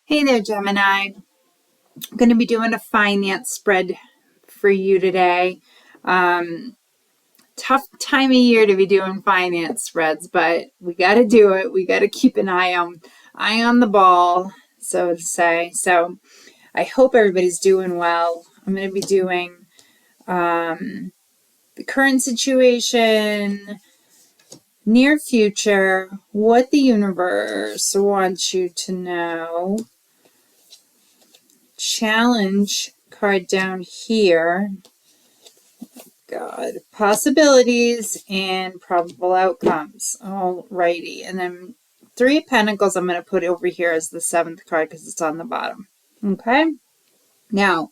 Hey there, Gemini. I'm going to be doing a finance spread for you today. Tough time of year to be doing finance spreads, but we got to do it. We got to keep an eye on the ball, so to say. So I hope everybody's doing well. I'm going to be doing the current situation, near future, what the universe wants you to know. Challenge card down here. God, possibilities and probable outcomes. Alrighty, and then Three of Pentacles I'm going to put over here as the seventh card because it's on the bottom. Okay, now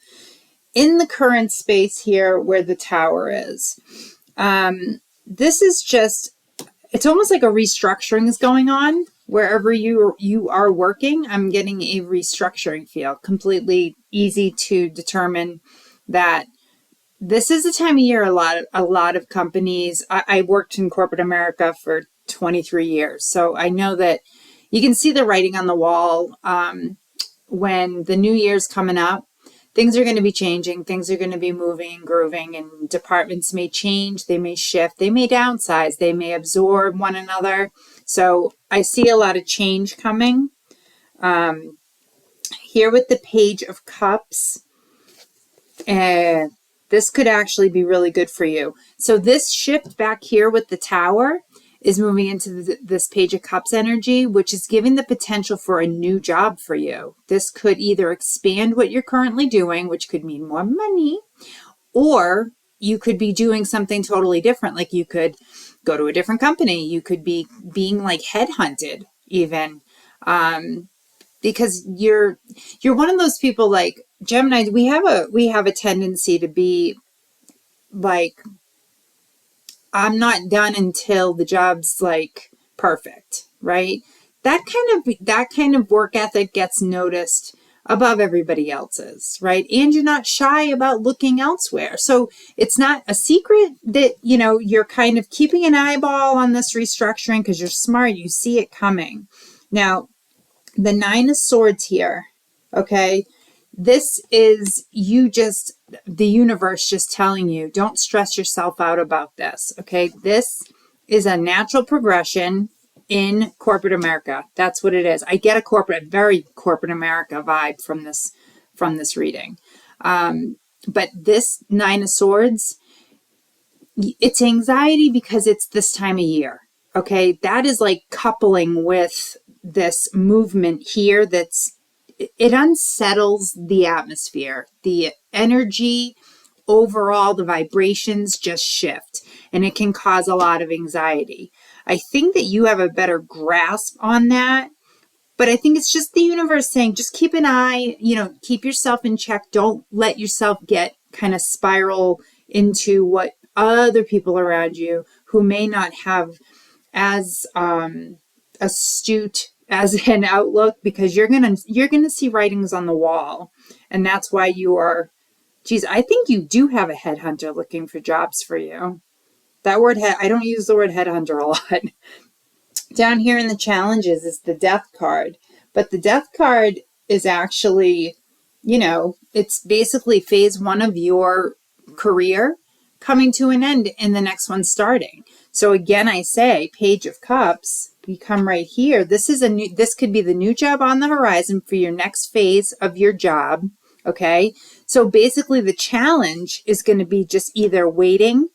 in the current space here where the Tower is, this is just, it's almost like a restructuring is going on wherever you are working. I'm getting a restructuring feel. Completely easy to determine that this is the time of year a lot of companies. I worked in corporate America for 23 years, so I know that you can see the writing on the wall. When the new year's coming up, things are going to be changing. Things are going to be moving and grooving, and departments may change. They may shift. They may downsize. They may absorb one another. So I see a lot of change coming. Here with the Page of Cups, and this could actually be really good for you. So this shift back here with the Tower is moving into this Page of Cups energy, which is giving the potential for a new job for you. This could either expand what you're currently doing, which could mean more money, or you could be doing something totally different. Like you could go to a different company. You could be being like headhunted even. Because you're one of those people like Gemini. We have a tendency to be like, I'm not done until the job's like perfect, right? That kind of work ethic gets noticed above everybody else's, right? And you're not shy about looking elsewhere. So it's not a secret that, you're kind of keeping an eyeball on this restructuring because you're smart. You see it coming. Now, the Nine of Swords here, okay? This is the universe just telling you, don't stress yourself out about this, okay? This is a natural progression in corporate America. That's what it is. I get a very corporate America vibe from this reading. But this Nine of Swords, it's anxiety because it's this time of year, okay? That is like coupling with this movement here it unsettles the atmosphere. The energy overall, the vibrations just shift, and it can cause a lot of anxiety. I think that you have a better grasp on that, but I think it's just the universe saying, just keep an eye, keep yourself in check. Don't let yourself get kind of spiral into what other people around you who may not have as astute as an outlook, because you're gonna see writings on the wall, and that's why you are. Geez, I think you do have a headhunter looking for jobs for you. That word I don't use the word headhunter a lot. Down here in the challenges is the Death card, but the Death card is actually, it's basically phase one of your career coming to an end and the next one starting. So again, I say Page of Cups, you come right here. This could be the new job on the horizon for your next phase of your job. Okay. So basically the challenge is going to be just either waiting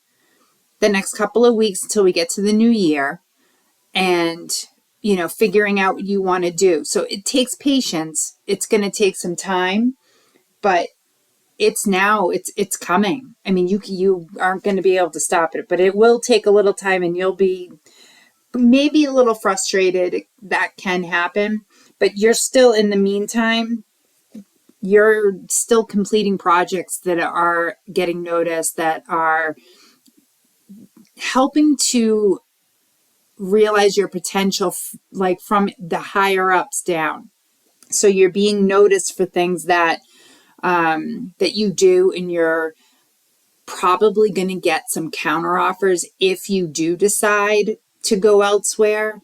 the next couple of weeks until we get to the new year and, figuring out what you want to do. So it takes patience. It's going to take some time, but it's coming. I mean, you aren't going to be able to stop it, but it will take a little time, and you'll be maybe a little frustrated. That can happen, but you're still, in the meantime, you're still completing projects that are getting noticed, that are helping to realize your potential, like from the higher ups down. So you're being noticed for things that you do, and you're probably going to get some counter offers if you do decide to go elsewhere.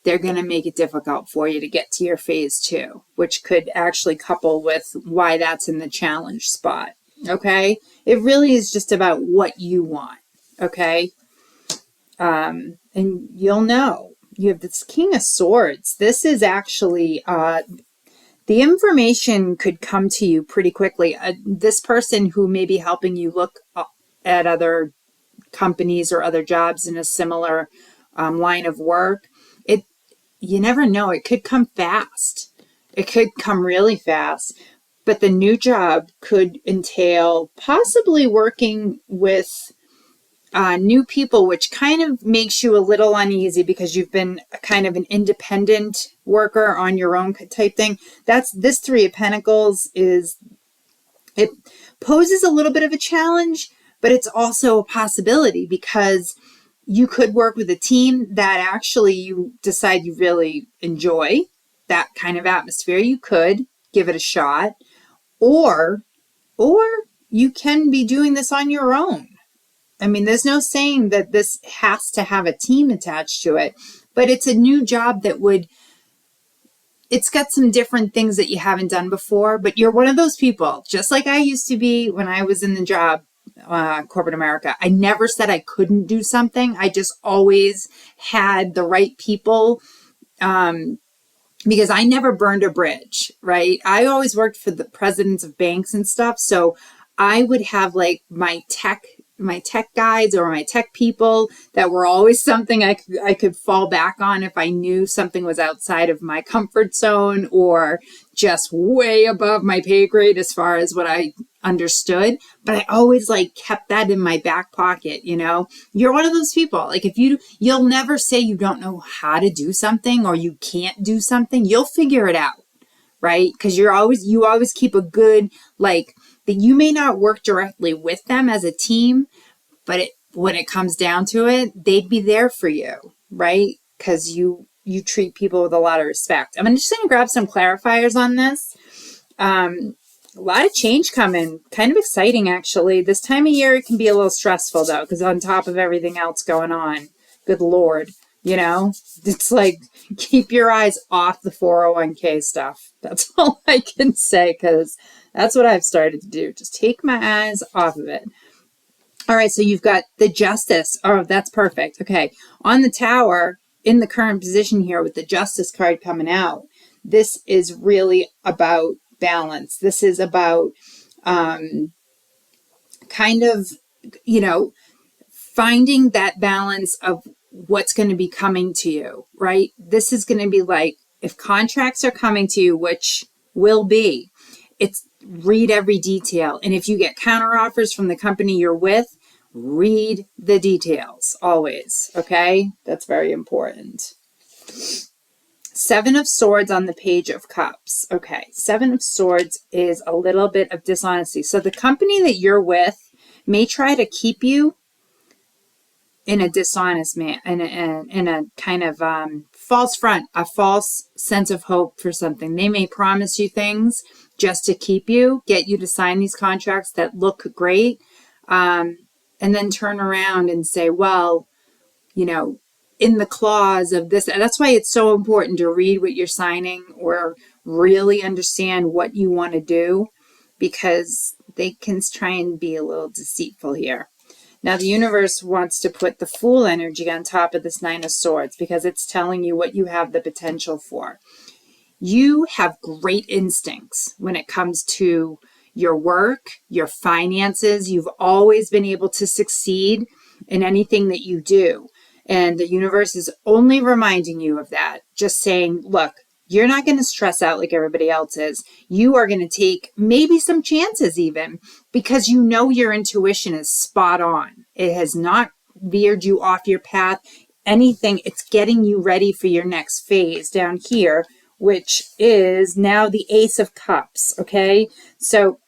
they're going to make it difficult for you to get to your phase 2, which could actually couple with why that's in the challenge spot. Okay. It really is just about what you want. Okay. And you'll know. You have this King of Swords. This is actually, the information could come to you pretty quickly. This person who may be helping you look at other companies or other jobs in a similar line of work, you never know. It could come fast. It could come really fast. But the new job could entail possibly working with new people, which kind of makes you a little uneasy because you've been kind of an independent worker on your own type thing. That's this 3 of Pentacles it poses a little bit of a challenge, but it's also a possibility because you could work with a team that actually you decide you really enjoy that kind of atmosphere. You could give it a shot, or you can be doing this on your own. I mean, there's no saying that this has to have a team attached to it, but it's a new job it's got some different things that you haven't done before, but you're one of those people, just like I used to be when I was in the job, corporate America. I never said I couldn't do something. I just always had the right people, because I never burned a bridge, right? I always worked for the presidents of banks and stuff. So I would have like my tech guides or my tech people that were always something I could fall back on if I knew something was outside of my comfort zone or just way above my pay grade as far as what I understood. But I always like kept that in my back pocket. You're one of those people. Like if you'll never say you don't know how to do something or you can't do something. You'll figure it out, right? Because you always keep a good, like, that you may not work directly with them as a team, but when it comes down to it, they'd be there for you, right? Because you treat people with a lot of respect. I'm just going to grab some clarifiers on this. A lot of change coming. Kind of exciting, actually. This time of year, it can be a little stressful, though, because on top of everything else going on, good Lord, it's like keep your eyes off the 401k stuff. That's all I can say, because that's what I've started to do. Just take my eyes off of it. All right, so you've got the Justice. Oh, that's perfect. Okay, on the Tower, in the current position here with the Justice card coming out, this is really about balance. This is about kind of, finding that balance of what's going to be coming to you, right? This is going to be like, if contracts are coming to you, which will be, it's read every detail. And if you get counteroffers from the company you're with, read the details always. Okay. That's very important. 7 of Swords on the Page of Cups. Okay. 7 of Swords is a little bit of dishonesty. So the company that you're with may try to keep you in a dishonest man, in a kind of false front, a false sense of hope for something. They may promise you things just to keep you, get you to sign these contracts that look great, and then turn around and say, well, in the clause of this. And that's why it's so important to read what you're signing or really understand what you want to do, because they can try and be a little deceitful here. Now, the universe wants to put the Fool energy on top of this 9 of Swords because it's telling you what you have the potential for. You have great instincts when it comes to your work, your finances. You've always been able to succeed in anything that you do. And the universe is only reminding you of that. Just saying, look, you're not going to stress out like everybody else is. You are going to take maybe some chances even, because your intuition is spot on. It has not veered you off your path. Anything, it's getting you ready for your next phase down here, which is now the Ace of Cups. Okay. So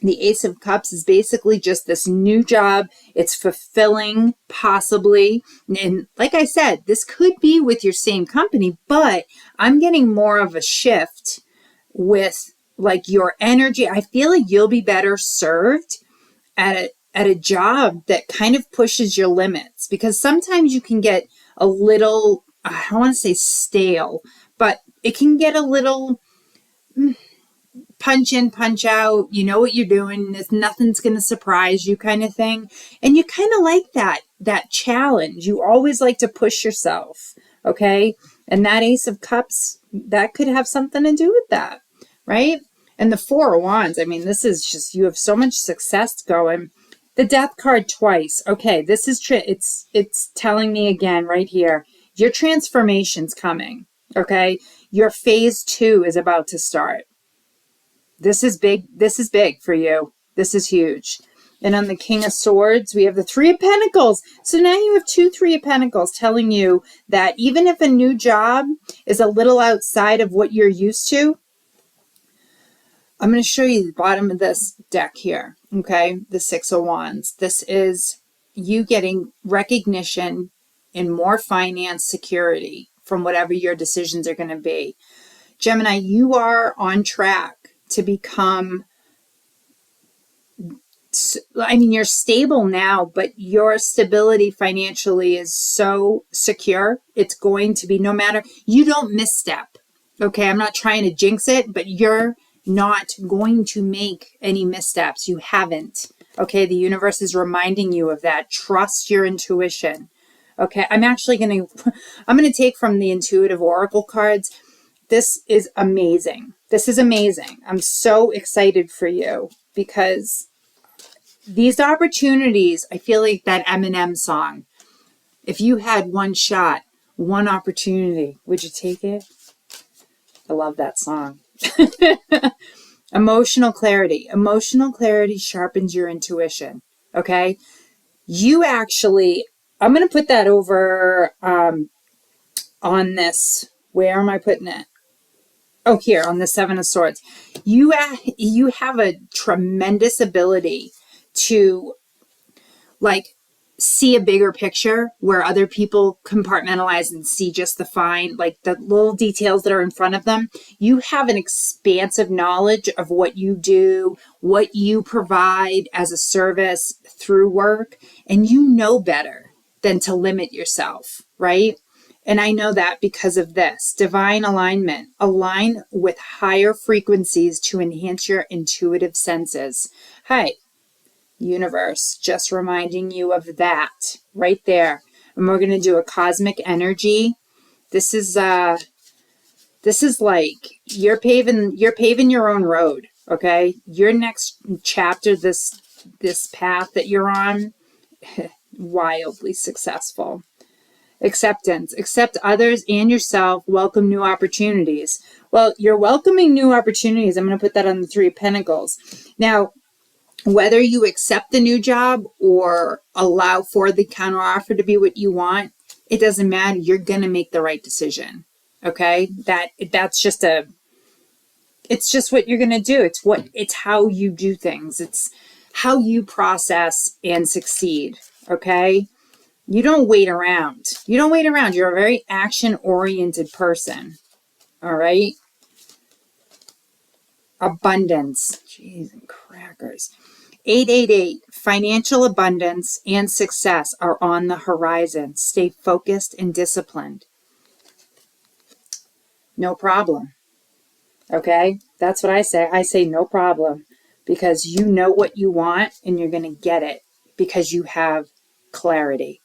the Ace of Cups is basically just this new job. It's fulfilling, possibly. And like I said, this could be with your same company, but I'm getting more of a shift with like your energy. I feel like you'll be better served at a job that kind of pushes your limits, because sometimes you can get a little I don't want to say stale, but it can get a little punch in, punch out. You know what you're doing. Nothing's going to surprise you kind of thing. And you kind of like that challenge. You always like to push yourself. Okay. And that Ace of Cups, that could have something to do with that. Right. And the Four of Wands. I mean, this is just, you have so much success going. The Death card twice. Okay. This is, it's telling me again right here, your transformation's coming. Okay. Your phase 2 is about to start. This is big. This is big for you. This is huge. And on the King of Swords, we have the Three of Pentacles. So now you have 2 Three of Pentacles telling you that even if a new job is a little outside of what you're used to, I'm going to show you the bottom of this deck here. Okay. The Six of Wands. This is you getting recognition and more finance security from whatever your decisions are going to be. Gemini, you are on track to become, I mean, you're stable now, but your stability financially is so secure. It's going to be, no matter, you don't misstep. Okay, I'm not trying to jinx it, but you're not going to make any missteps. You haven't. Okay, the universe is reminding you of that. Trust your intuition. Okay, I'm going to take from the intuitive oracle cards. This is amazing. This is amazing. I'm so excited for you because these opportunities, I feel like that Eminem song. If you had one shot, one opportunity, would you take it? I love that song. Emotional clarity. Emotional clarity sharpens your intuition. Okay. You actually, I'm going to put that over on this. Where am I putting it? Oh, here on the Seven of Swords. You have a tremendous ability to like see a bigger picture where other people compartmentalize and see just the fine, like the little details that are in front of them. You have an expansive knowledge of what you do, what you provide as a service through work, and you know better than to limit yourself, right? And I know that because of this. Divine alignment. Align with higher frequencies to enhance your intuitive senses. Hi, universe, just reminding you of that right there. And we're going to do a cosmic energy. This is like you're paving your own road, okay? Your next chapter, this path that you're on, wildly successful. Acceptance. Accept others and yourself. Welcome new opportunities. Well, you're welcoming new opportunities. I'm going to put that on the Three of Pentacles. Now, whether you accept the new job or allow for the counteroffer to be what you want, it doesn't matter. You're going to make the right decision. Okay? That's just it's just what you're going to do. It's how you do things. It's how you process and succeed. Okay? You don't wait around. You don't wait around. You're a very action-oriented person. All right? Abundance. Jeez and crackers. 888. Financial abundance and success are on the horizon. Stay focused and disciplined. No problem. Okay? That's what I say. I say no problem because you know what you want and you're going to get it because you have clarity.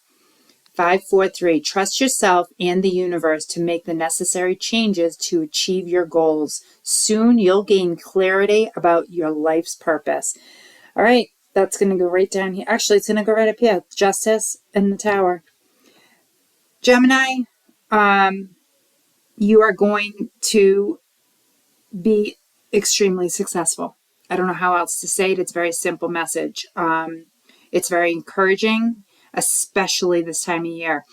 543. Trust yourself and the universe to make the necessary changes to achieve your goals. Soon you'll gain clarity about your life's purpose. All right, that's going to go right down here. Actually, it's going to go right up here. Justice and the Tower. Gemini, you are going to be extremely successful. I don't know how else to say it. It's a very simple message. It's very encouraging, especially this time of year.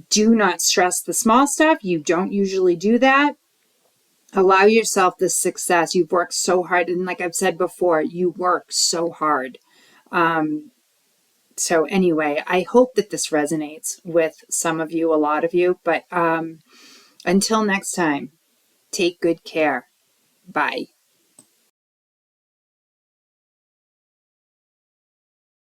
Do not stress the small stuff. You don't usually do that. Allow yourself this success. You've worked so hard. And like I've said before, you work so hard. So anyway, I hope that this resonates with some of you, a lot of you. But until next time, take good care. Bye.